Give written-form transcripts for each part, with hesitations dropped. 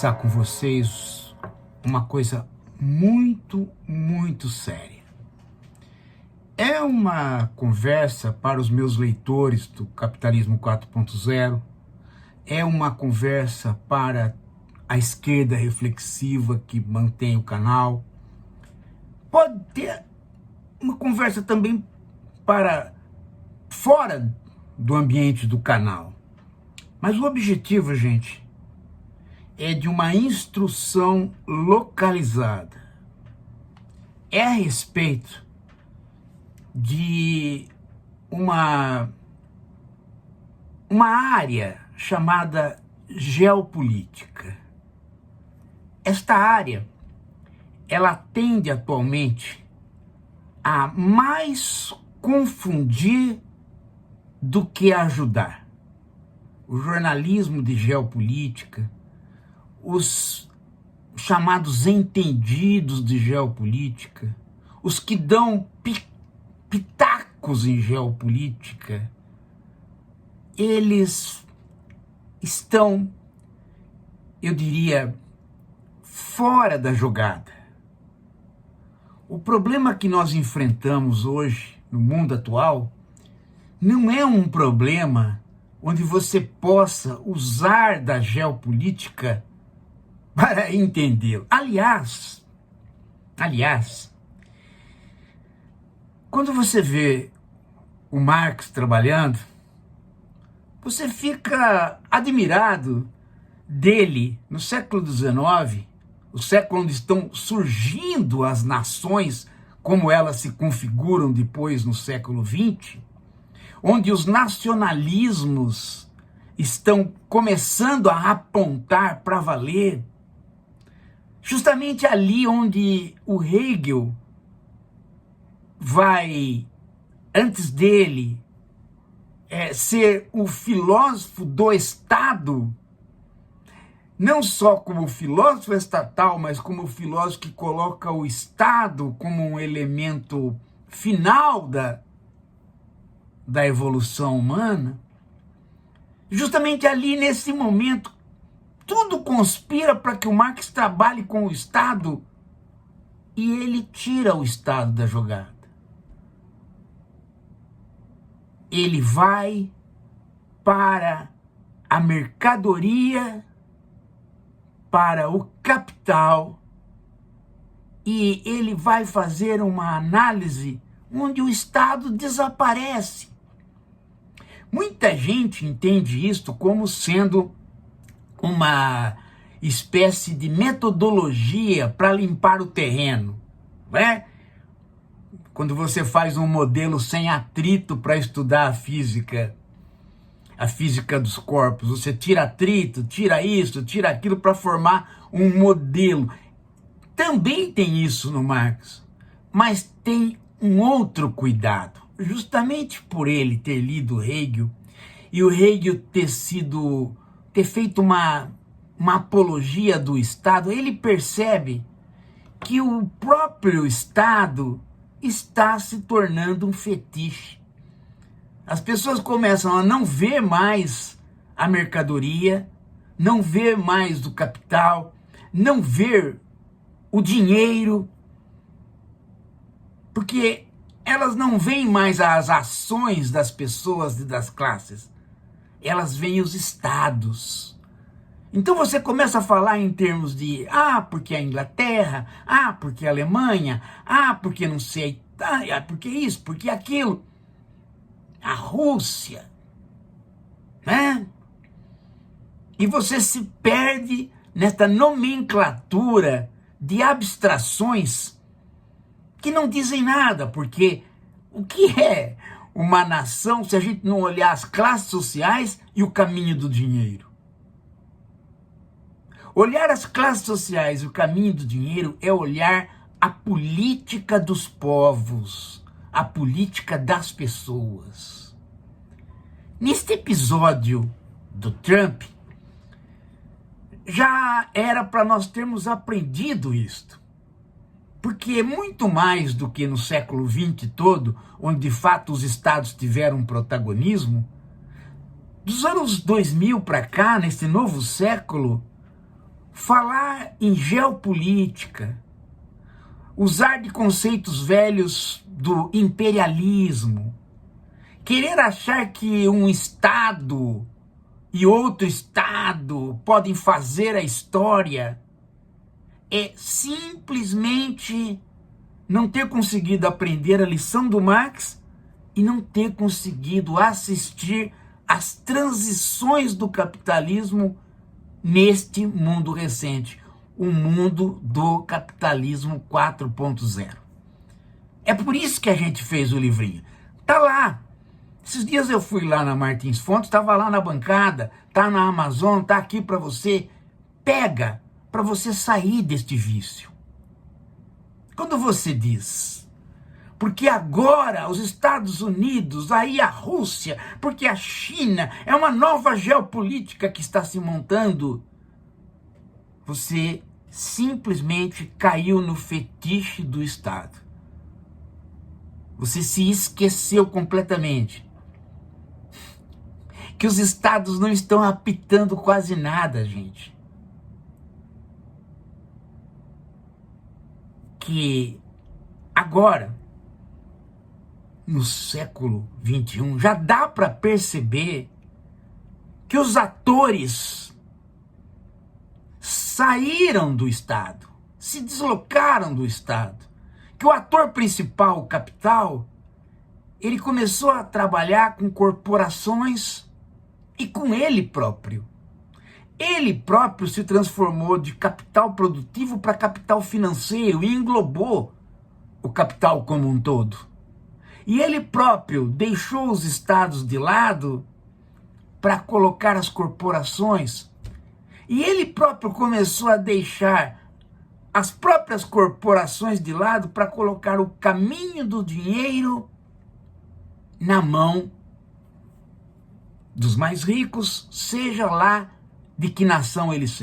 conversar com vocês uma coisa muito séria. É uma conversa para os meus leitores do Capitalismo 4.0, é uma conversa para a esquerda reflexiva que mantém o canal, pode ter uma conversa também para fora do ambiente do canal. Mas o objetivo, gente, é de uma instrução localizada. É a respeito de uma área chamada geopolítica. Esta área, ela tende atualmente a mais confundir do que ajudar. O jornalismo de geopolítica, os chamados entendidos de geopolítica, os que dão pitacos em geopolítica, eles estão, eu diria, fora da jogada. O problema que nós enfrentamos hoje, no mundo atual, não é um problema onde você possa usar da geopolítica para entendê-lo. Aliás, quando você vê o Marx trabalhando, você fica admirado dele no século XIX, o século onde estão surgindo as nações, como elas se configuram depois no século XX, onde os nacionalismos estão começando a apontar para valer, justamente ali onde o Hegel vai, antes dele, ser o filósofo do Estado, não só como filósofo estatal, mas como filósofo que coloca o Estado como um elemento final da evolução humana. Justamente ali, nesse momento, tudo conspira para que o Marx trabalhe com o Estado e ele tira o Estado da jogada. Ele vai para a mercadoria, para o capital, e ele vai fazer uma análise onde o Estado desaparece. Muita gente entende isto como sendo uma espécie de metodologia para limpar o terreno, não é? Quando você faz um modelo sem atrito para estudar a física dos corpos, você tira atrito, tira isso, tira aquilo para formar um modelo. Também tem isso no Marx, mas tem um outro cuidado. Justamente por ele ter lido Hegel, e o Hegel ter feito uma apologia do Estado, ele percebe que o próprio Estado está se tornando um fetiche. As pessoas começam a não ver mais a mercadoria, não ver mais o capital, não ver o dinheiro, porque elas não veem mais as ações das pessoas e das classes, elas veem os estados. Então você começa a falar em termos de, porque a Inglaterra, porque a Alemanha, porque não sei a Itália, porque isso, porque aquilo, a Rússia, né? E você se perde nesta nomenclatura de abstrações que não dizem nada, porque o que é uma nação se a gente não olhar as classes sociais e o caminho do dinheiro? Olhar as classes sociais e o caminho do dinheiro é olhar a política dos povos, a política das pessoas. Neste episódio do Trump, já era para nós termos aprendido isto. Porque muito mais do que no século XX todo, onde de fato os estados tiveram um protagonismo, dos anos 2000 para cá, nesse novo século, falar em geopolítica, usar de conceitos velhos do imperialismo, querer achar que um Estado e outro Estado podem fazer a história, é simplesmente não ter conseguido aprender a lição do Marx e não ter conseguido assistir às transições do capitalismo neste mundo recente, o mundo do capitalismo 4.0. É por isso que a gente fez o livrinho. Tá lá. Esses dias eu fui lá na Martins Fontes, estava lá na bancada, tá na Amazon, tá aqui para você. Pega, para você sair deste vício. Quando você diz, porque agora os Estados Unidos, aí a Rússia, porque a China é uma nova geopolítica que está se montando, você simplesmente caiu no fetiche do Estado. Você se esqueceu completamente que os Estados não estão apitando quase nada, gente. Que agora, no século XXI, já dá para perceber que os atores saíram do Estado, se deslocaram do Estado, que o ator principal, o capital, ele começou a trabalhar com corporações e com ele próprio. Ele próprio se transformou de capital produtivo para capital financeiro e englobou o capital como um todo. E ele próprio deixou os estados de lado para colocar as corporações. E ele próprio começou a deixar as próprias corporações de lado para colocar o caminho do dinheiro na mão dos mais ricos, seja lá de que nação eles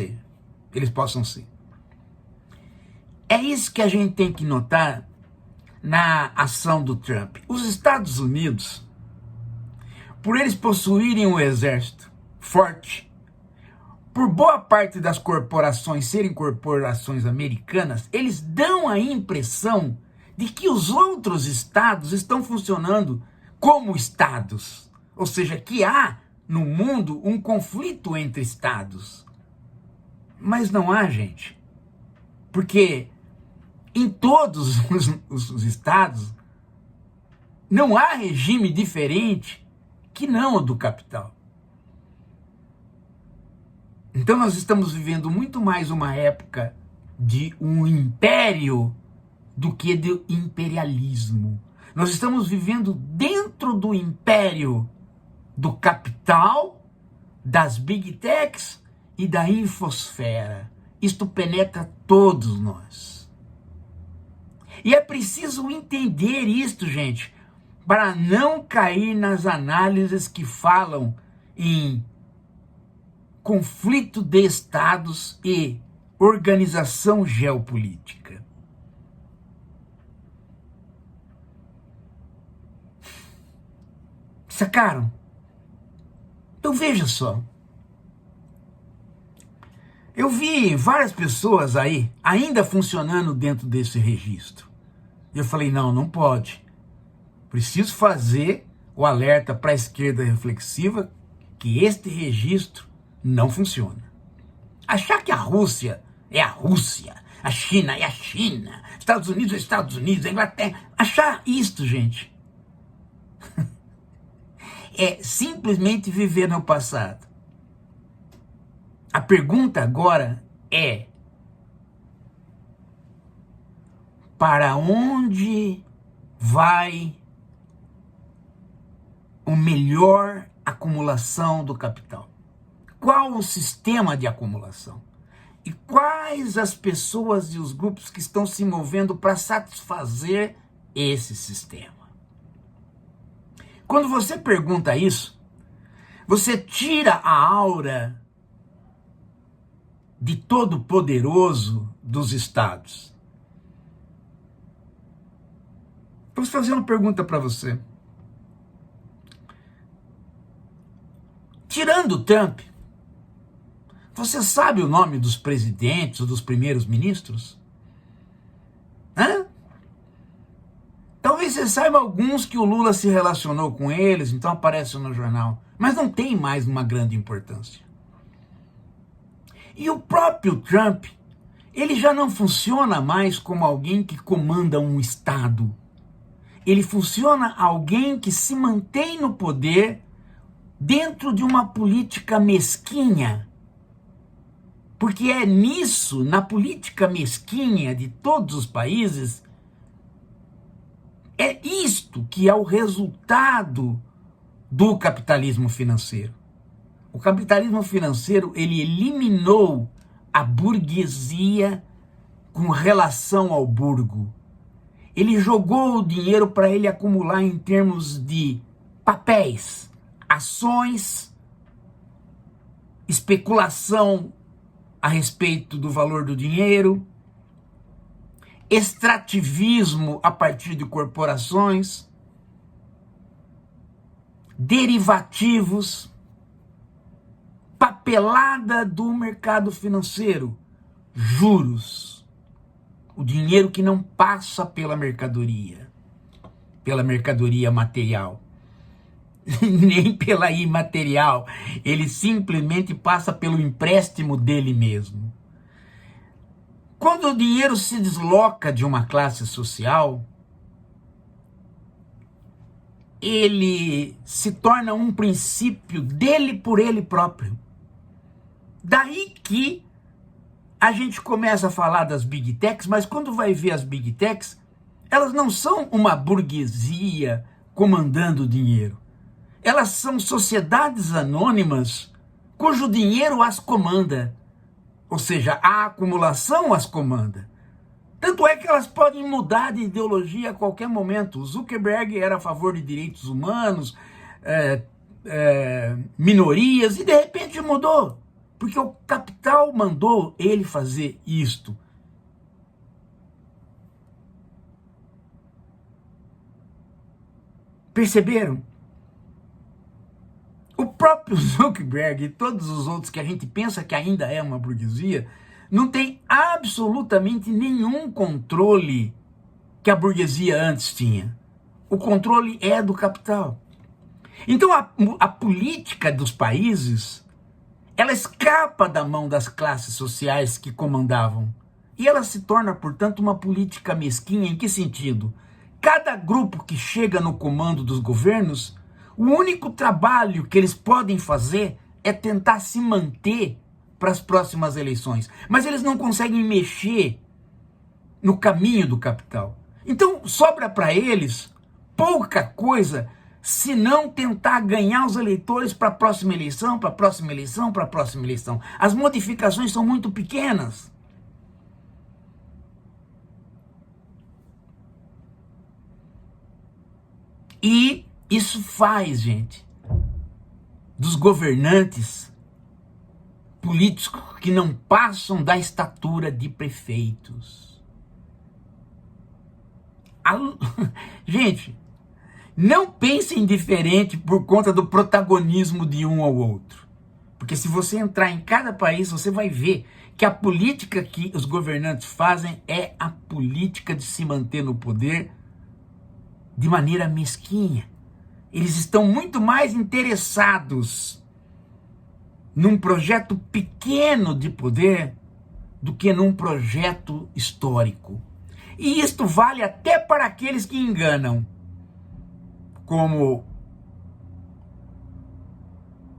possam ser. É isso que a gente tem que notar na ação do Trump. Os Estados Unidos, por eles possuírem um exército forte, por boa parte das corporações serem corporações americanas, eles dão a impressão de que os outros estados estão funcionando como estados. Ou seja, que há no mundo um conflito entre estados. Mas não há, gente. Porque em todos os estados não há regime diferente que não o do capital. Então nós estamos vivendo muito mais uma época de um império do que de imperialismo. Nós estamos vivendo dentro do império do capital, das big techs e da infosfera. Isto penetra todos nós. E é preciso entender isto, gente, para não cair nas análises que falam em conflito de estados e organização geopolítica. Sacaram? Então veja só. Eu vi várias pessoas aí ainda funcionando dentro desse registro. Eu falei, não pode. Preciso fazer o alerta para a esquerda reflexiva que este registro não funciona. Achar que a Rússia é a Rússia, a China é a China, Estados Unidos é Estados Unidos, a Inglaterra. Achar isto, gente, é simplesmente viver no passado. A pergunta agora é: para onde vai a melhor acumulação do capital? Qual o sistema de acumulação? E quais as pessoas e os grupos que estão se movendo para satisfazer esse sistema? Quando você pergunta isso, você tira a aura de todo poderoso dos estados. Vamos fazer uma pergunta para você. Tirando o Trump, Você sabe o nome dos presidentes ou dos primeiros ministros? Hã? Talvez você saiba alguns que o Lula se relacionou com eles, então aparecem no jornal. Mas não tem mais uma grande importância. E o próprio Trump, ele já não funciona mais como alguém que comanda um Estado. Ele funciona alguém que se mantém no poder dentro de uma política mesquinha. Porque é nisso, na política mesquinha de todos os países, é isto que é o resultado do capitalismo financeiro. O capitalismo financeiro, ele eliminou a burguesia com relação ao burgo. Ele jogou o dinheiro para ele acumular em termos de papéis, ações, especulação a respeito do valor do dinheiro, extrativismo a partir de corporações, derivativos, papelada do mercado financeiro, juros, o dinheiro que não passa pela mercadoria material, nem pela imaterial, ele simplesmente passa pelo empréstimo dele mesmo. Quando o dinheiro se desloca de uma classe social, ele se torna um princípio dele por ele próprio. Daí que a gente começa a falar das Big Techs, mas quando vai ver as Big Techs, elas não são uma burguesia comandando o dinheiro. Elas são sociedades anônimas cujo dinheiro as comanda. Ou seja, a acumulação as comanda. Tanto é que elas podem mudar de ideologia a qualquer momento. O Zuckerberg era a favor de direitos humanos, minorias, e de repente mudou. Porque o capital mandou ele fazer isto. Perceberam? O próprio Zuckerberg e todos os outros que a gente pensa que ainda é uma burguesia, não tem absolutamente nenhum controle que a burguesia antes tinha. O controle é do capital. Então a política dos países, ela escapa da mão das classes sociais que comandavam. E ela se torna, portanto, uma política mesquinha. Em que sentido? Cada grupo que chega no comando dos governos, o único trabalho que eles podem fazer é tentar se manter para as próximas eleições. Mas eles não conseguem mexer no caminho do capital. Então, sobra para eles pouca coisa, se não tentar ganhar os eleitores para a próxima eleição, para a próxima eleição, para a próxima eleição. As modificações são muito pequenas. E isso faz, gente, dos governantes políticos que não passam da estatura de prefeitos. Gente, não pensem diferente por conta do protagonismo de um ou outro. Porque se você entrar em cada país, você vai ver que a política que os governantes fazem é a política de se manter no poder de maneira mesquinha. Eles estão muito mais interessados num projeto pequeno de poder do que num projeto histórico. E isto vale até para aqueles que enganam, como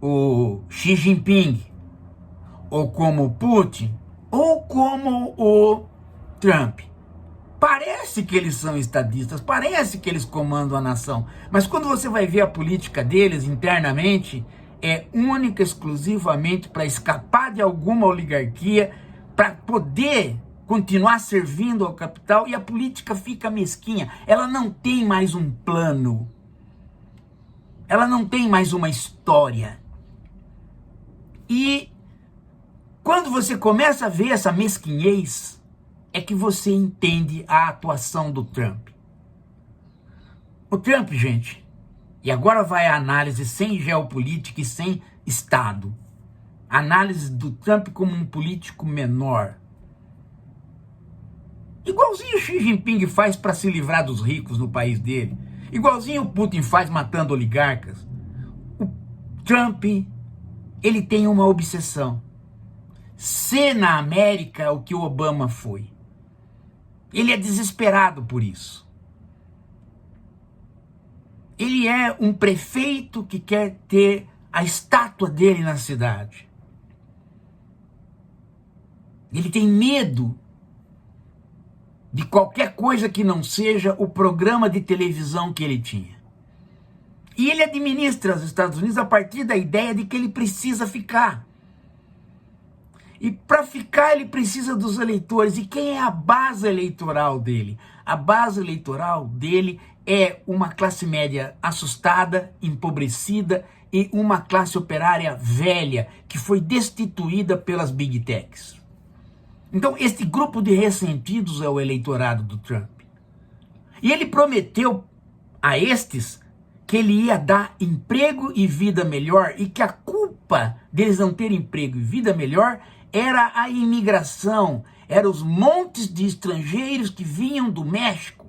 o Xi Jinping, ou como o Putin, ou como o Trump. Parece que eles são estadistas, parece que eles comandam a nação, mas quando você vai ver a política deles internamente, é única e exclusivamente para escapar de alguma oligarquia, para poder continuar servindo ao capital, e a política fica mesquinha. Ela não tem mais um plano, ela não tem mais uma história. E quando você começa a ver essa mesquinhez, é que você entende a atuação do Trump. O Trump, gente, e agora vai a análise sem geopolítica e sem Estado. análise do Trump como um político menor. Igualzinho o Xi Jinping faz para se livrar dos ricos no país dele. Igualzinho o Putin faz matando oligarcas. O Trump, ele tem uma obsessão. Ser na América o que o Obama foi. Ele é desesperado por isso. Ele é um prefeito que quer ter a estátua dele na cidade. Ele tem medo de qualquer coisa que não seja o programa de televisão que ele tinha. E ele administra os Estados Unidos a partir da ideia de que ele precisa ficar. E para ficar ele precisa dos eleitores. E quem é a base eleitoral dele? A base eleitoral dele é uma classe média assustada, empobrecida e uma classe operária velha que foi destituída pelas Big Techs. Então, este grupo de ressentidos é o eleitorado do Trump. E ele prometeu a estes que ele ia dar emprego e vida melhor e que a culpa deles não terem emprego e vida melhor era a imigração, eram os montes de estrangeiros que vinham do México.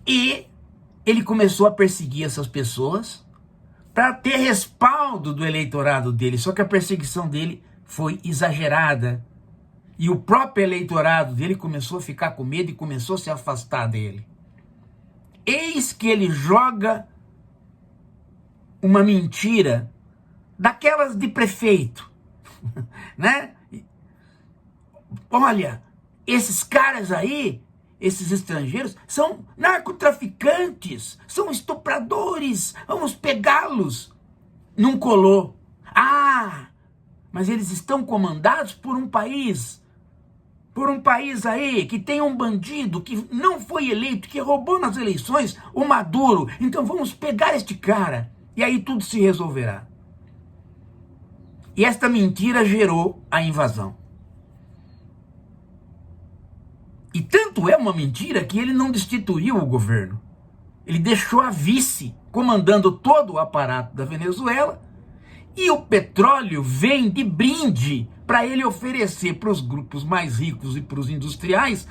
E ele começou a perseguir essas pessoas para ter respaldo do eleitorado dele, só que a perseguição dele foi exagerada. E o próprio eleitorado dele começou a ficar com medo e começou a se afastar dele. Eis que ele joga uma mentira daquelas de prefeito, né? Olha, esses caras aí, esses estrangeiros, são narcotraficantes, são estupradores, vamos pegá-los. Não colou. Ah, mas eles estão comandados por um país aí que tem um bandido que não foi eleito, que roubou nas eleições, o Maduro. Então vamos pegar este cara e aí tudo se resolverá. E esta mentira gerou a invasão. E tanto é uma mentira que ele não destituiu o governo. Ele deixou a vice comandando todo o aparato da Venezuela. E o petróleo vem de brinde para ele oferecer para os grupos mais ricos e para os industriais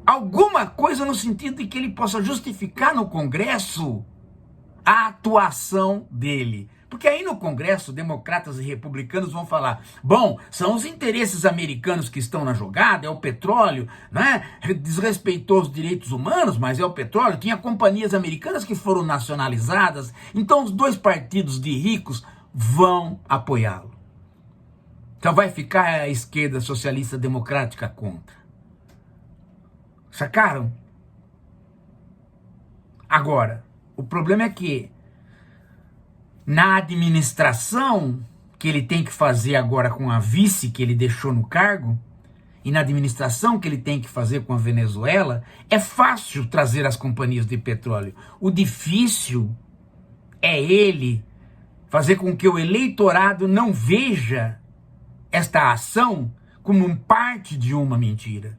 alguma coisa no sentido de que ele possa justificar no Congresso a atuação dele. Porque aí no Congresso, democratas e republicanos vão falar, bom, são os interesses americanos que estão na jogada, é o petróleo, né? Desrespeitou os direitos humanos, mas é o petróleo. Tinha companhias americanas que foram nacionalizadas. Então os dois partidos de ricos vão apoiá-lo. Então vai ficar a esquerda socialista democrática contra. Sacaram? Agora, o problema é que na administração que ele tem que fazer agora com a vice que ele deixou no cargo, e na administração que ele tem que fazer com a Venezuela, é fácil trazer as companhias de petróleo. O difícil é ele fazer com que o eleitorado não veja esta ação como parte de uma mentira.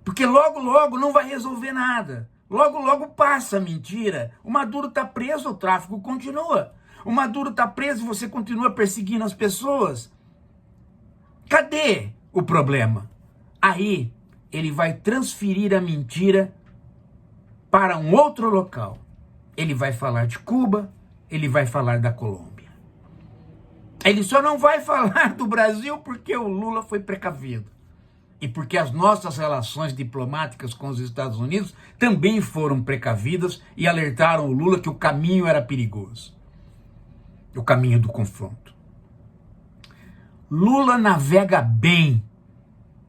Porque logo, logo não vai resolver nada. Logo, logo passa a mentira. O Maduro está preso, o tráfico continua. O Maduro está preso e você continua perseguindo as pessoas. Cadê o problema? Aí ele vai transferir a mentira para um outro local. Ele vai falar de Cuba, ele vai falar da Colômbia. Ele só não vai falar do Brasil porque o Lula foi precavido. E porque as nossas relações diplomáticas com os Estados Unidos também foram precavidas e alertaram o Lula que o caminho era perigoso. O caminho do confronto. Lula navega bem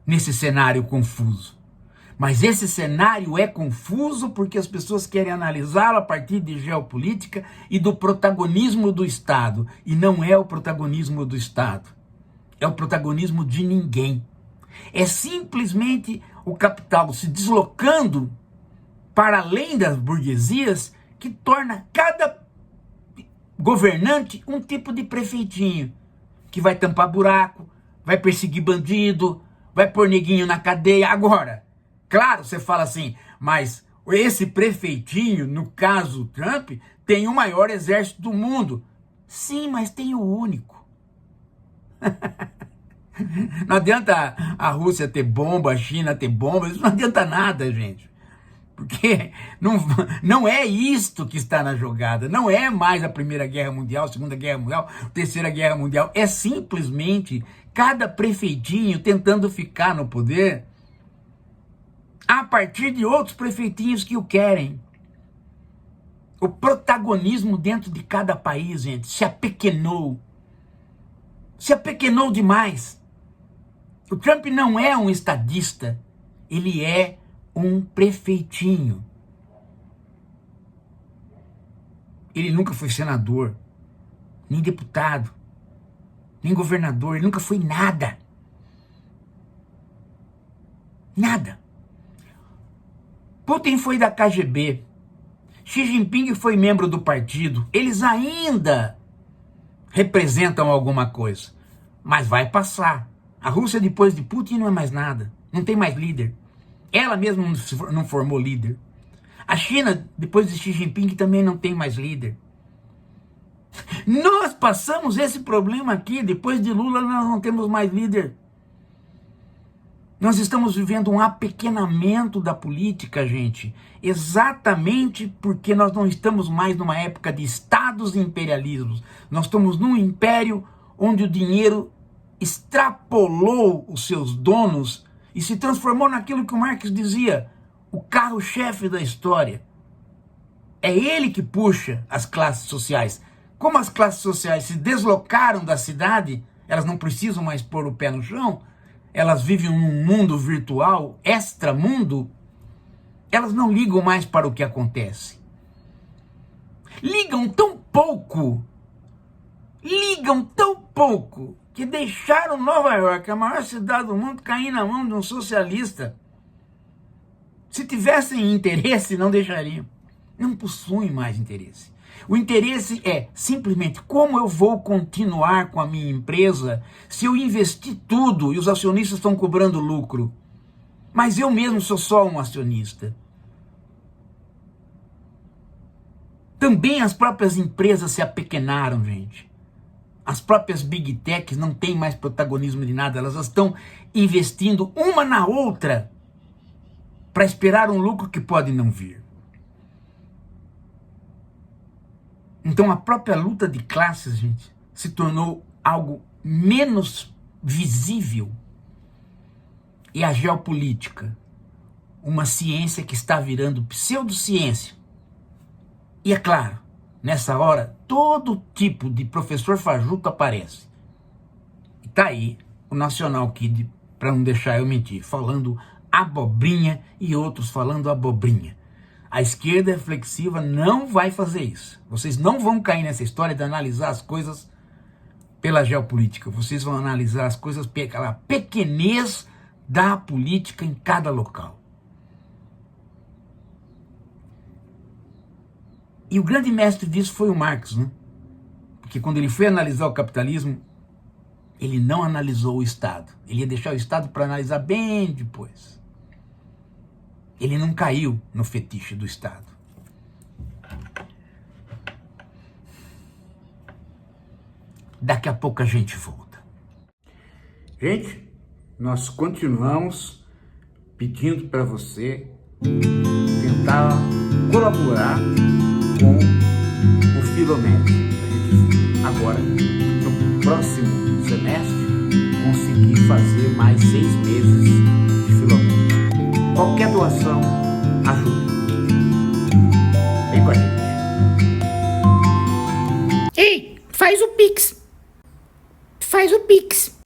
nesse cenário confuso. Mas esse cenário é confuso porque as pessoas querem analisá-lo a partir de geopolítica e do protagonismo do Estado. E não é o protagonismo do Estado. É o protagonismo de ninguém. É simplesmente o capital se deslocando para além das burguesias que torna cada governante um tipo de prefeitinho que vai tampar buraco, vai perseguir bandido, vai pôr neguinho na cadeia. Agora, claro, você fala assim, mas esse prefeitinho, no caso Trump, tem o maior exército do mundo. Sim, mas tem o único. Não adianta a Rússia ter bomba, a China ter bomba, isso não adianta nada, gente. Porque não é isto que está na jogada, não é mais a Primeira Guerra Mundial, a Segunda Guerra Mundial, a Terceira Guerra Mundial, é simplesmente cada prefeitinho tentando ficar no poder a partir de outros prefeitinhos que o querem. O protagonismo dentro de cada país, gente, se apequenou. Se apequenou demais. O Trump não é um estadista, ele é um prefeitinho. Ele nunca foi senador, nem deputado, nem governador, ele nunca foi nada. Nada. Putin foi da KGB, Xi Jinping foi membro do partido, eles ainda representam alguma coisa, mas vai passar. A Rússia depois de Putin não é mais nada, não tem mais líder. Ela mesma não formou líder. A China, depois de Xi Jinping, também não tem mais líder. Nós passamos esse problema aqui, depois de Lula nós não temos mais líder. Nós estamos vivendo um apequenamento da política, gente, exatamente porque nós não estamos mais numa época de estados e imperialismos. Nós estamos num império onde o dinheiro extrapolou os seus donos e se transformou naquilo que o Marx dizia, o carro-chefe da história. É ele que puxa as classes sociais. Como as classes sociais se deslocaram da cidade, elas não precisam mais pôr o pé no chão, elas vivem num mundo virtual, extramundo, elas não ligam mais para o que acontece. Ligam tão pouco, que deixaram Nova York, a maior cidade do mundo, cair na mão de um socialista. Se tivessem interesse, não deixariam. Não possuem mais interesse. O interesse é simplesmente como eu vou continuar com a minha empresa se eu investir tudo e os acionistas estão cobrando lucro. Mas eu mesmo sou só um acionista. Também as próprias empresas se apequenaram, gente. As próprias Big Techs não têm mais protagonismo de nada, elas estão investindo uma na outra para esperar um lucro que pode não vir. Então a própria luta de classes, gente, se tornou algo menos visível. E a geopolítica, uma ciência que está virando pseudociência. E é claro, nessa hora, todo tipo de professor fajuto aparece. E tá aí o National Kid, para não deixar eu mentir, falando abobrinha e outros falando abobrinha. A esquerda reflexiva não vai fazer isso. Vocês não vão cair nessa história de analisar as coisas pela geopolítica. Vocês vão analisar as coisas pela pequenez da política em cada local. E o grande mestre disso foi o Marx, né? Porque quando ele foi analisar o capitalismo, ele não analisou o Estado. Ele ia deixar o Estado para analisar bem depois. Ele não caiu no fetiche do Estado. Daqui a pouco a gente volta. Gente, nós continuamos pedindo para você tentar colaborar com o Filométrico. A gente agora, no próximo semestre, conseguir fazer mais 6 meses de Filométrico. Qualquer doação ajuda. Vem com a gente. Ei, faz o Pix. Faz o Pix.